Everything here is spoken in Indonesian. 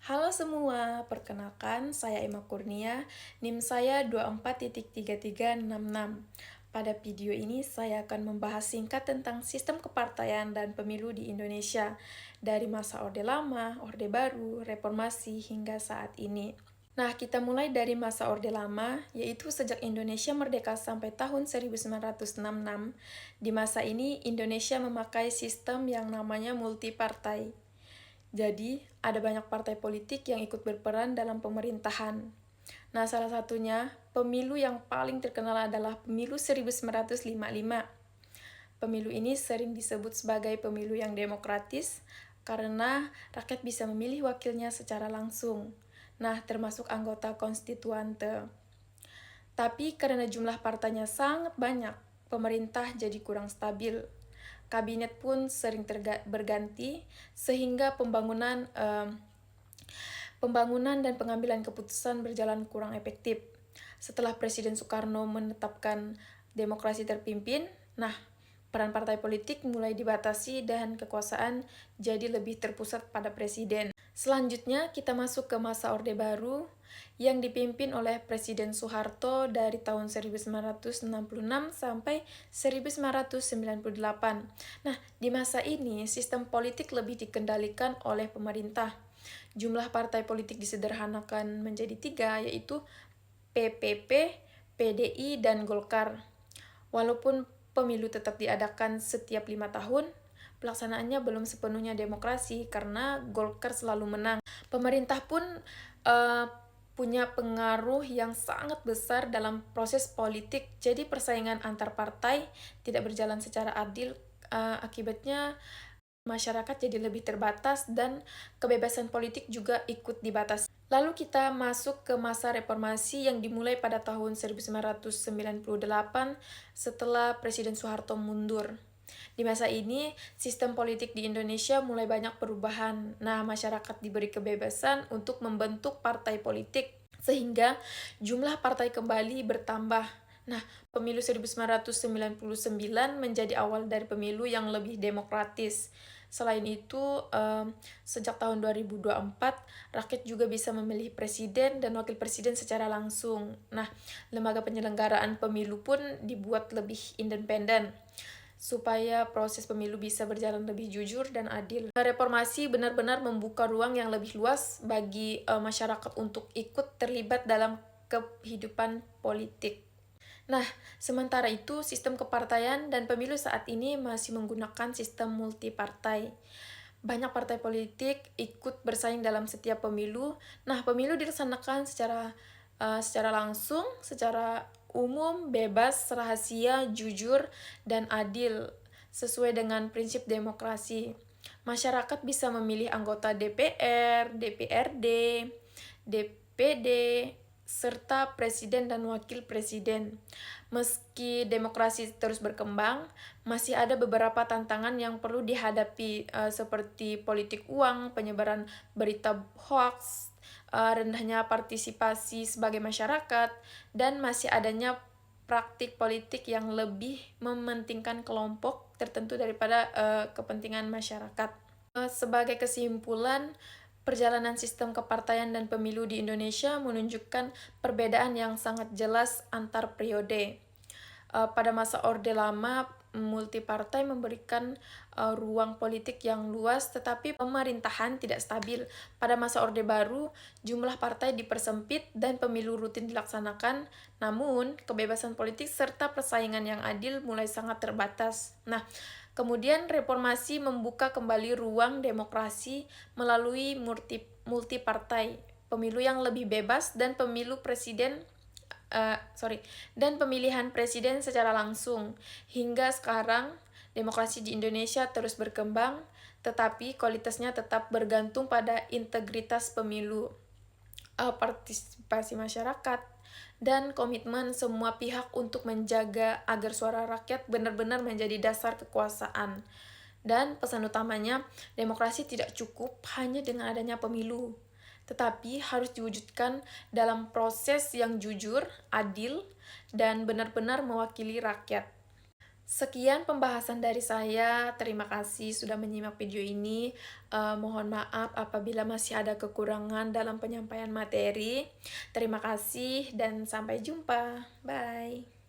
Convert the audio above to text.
Halo semua, perkenalkan saya Emma Kurnia, NIM saya 24.3366. Pada video ini saya akan membahas singkat tentang sistem kepartaian dan pemilu di Indonesia, dari masa Orde Lama, Orde Baru, Reformasi, hingga saat ini. Nah, kita mulai dari masa Orde Lama, yaitu sejak Indonesia merdeka sampai tahun 1966. Di masa ini, Indonesia memakai sistem yang namanya multipartai. Jadi, ada banyak partai politik yang ikut berperan dalam pemerintahan. Nah, salah satunya, pemilu yang paling terkenal adalah pemilu 1955. Pemilu ini sering disebut sebagai pemilu yang demokratis karena rakyat bisa memilih wakilnya secara langsung. Nah, termasuk anggota konstituante. Tapi karena jumlah partainya sangat banyak, pemerintah jadi kurang stabil. Kabinet pun sering berganti, sehingga pembangunan dan pengambilan keputusan berjalan kurang efektif. Setelah Presiden Soekarno menetapkan demokrasi terpimpin, peran partai politik mulai dibatasi dan kekuasaan jadi lebih terpusat pada presiden. Selanjutnya, kita masuk ke masa Orde Baru yang dipimpin oleh Presiden Soeharto dari tahun 1966 sampai 1998. Nah, di masa ini, sistem politik lebih dikendalikan oleh pemerintah. Jumlah partai politik disederhanakan menjadi 3, yaitu PPP, PDI, dan Golkar. Walaupun pemilu tetap diadakan setiap 5 tahun, pelaksanaannya belum sepenuhnya demokrasi karena Golkar selalu menang. Pemerintah pun punya pengaruh yang sangat besar dalam proses politik, jadi persaingan antar partai tidak berjalan secara adil, akibatnya masyarakat jadi lebih terbatas dan kebebasan politik juga ikut dibatasi. Lalu kita masuk ke masa reformasi yang dimulai pada tahun 1998 setelah Presiden Soeharto mundur. Di masa ini, sistem politik di Indonesia mulai banyak perubahan. Nah, masyarakat diberi kebebasan untuk membentuk partai politik, sehingga jumlah partai kembali bertambah. Nah, pemilu 1999 menjadi awal dari pemilu yang lebih demokratis. Selain itu, sejak tahun 2024, rakyat juga bisa memilih presiden dan wakil presiden secara langsung. Nah, lembaga penyelenggaraan pemilu pun dibuat lebih independen supaya proses pemilu bisa berjalan lebih jujur dan adil. Reformasi benar-benar membuka ruang yang lebih luas bagi masyarakat untuk ikut terlibat dalam kehidupan politik. Nah, sementara itu sistem kepartaian dan pemilu saat ini masih menggunakan sistem multipartai. Banyak partai politik ikut bersaing dalam setiap pemilu. Nah, pemilu dilaksanakan secara langsung, secara umum, bebas, rahasia, jujur, dan adil sesuai dengan prinsip demokrasi. Masyarakat bisa memilih anggota DPR, DPRD, DPD, serta presiden dan wakil presiden. Meski demokrasi terus berkembang, masih ada beberapa tantangan yang perlu dihadapi, seperti politik uang, penyebaran berita hoax, rendahnya partisipasi sebagai masyarakat, dan masih adanya praktik politik yang lebih mementingkan kelompok tertentu daripada kepentingan masyarakat. Sebagai kesimpulan, perjalanan sistem kepartaian dan pemilu di Indonesia menunjukkan perbedaan yang sangat jelas antar periode. Pada masa Orde Lama, multipartai memberikan ruang politik yang luas, tetapi pemerintahan tidak stabil. Pada masa Orde Baru, jumlah partai dipersempit dan pemilu rutin dilaksanakan, namun kebebasan politik serta persaingan yang adil mulai sangat terbatas. Nah, kemudian reformasi membuka kembali ruang demokrasi melalui multipartai, pemilu yang lebih bebas, dan pemilihan presiden secara langsung. Hingga sekarang, demokrasi di Indonesia terus berkembang, tetapi kualitasnya tetap bergantung pada integritas pemilu, partisipasi masyarakat, dan komitmen semua pihak untuk menjaga agar suara rakyat benar-benar menjadi dasar kekuasaan. Dan pesan utamanya, demokrasi tidak cukup hanya dengan adanya pemilu, tetapi harus diwujudkan dalam proses yang jujur, adil, dan benar-benar mewakili rakyat. Sekian pembahasan dari saya. Terima kasih sudah menyimak video ini. Mohon maaf apabila masih ada kekurangan dalam penyampaian materi. Terima kasih dan sampai jumpa. Bye.